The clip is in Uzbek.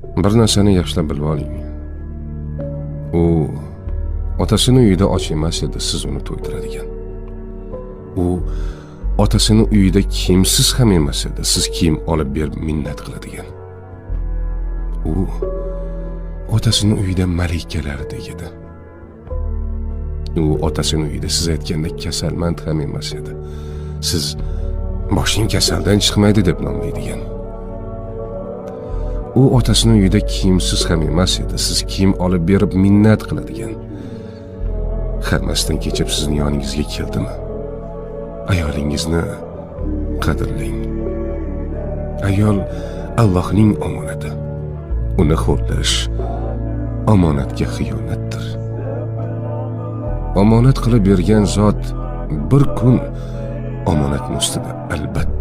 Bir narsani yaxshilab bilib oling. U otasini uyida och emas edi, siz uni to'ydiradigan. U otasini uyida kiyimsiz ham emas edi, siz kiyim olib berib minnat qiladigan. U otasini uyida malikalardek edi. U otasini uyida siz aytgandek kasalmand ham emas edi. Siz boshing kasaldan chiqmaydi deb nomlaydigan. U otasini uyida kiyimsiz ham emas edi. Siz kiyim olib berib minnat qiladigan. Hammasidan kechib sizning yoningizga keldimi? Ayolingizni qadrlang. Ayol Allohning omonati. Uni xo'rlash omonatga xiyonatdir. Omonat qilib bergan zot bir kun omonatning ustida albatta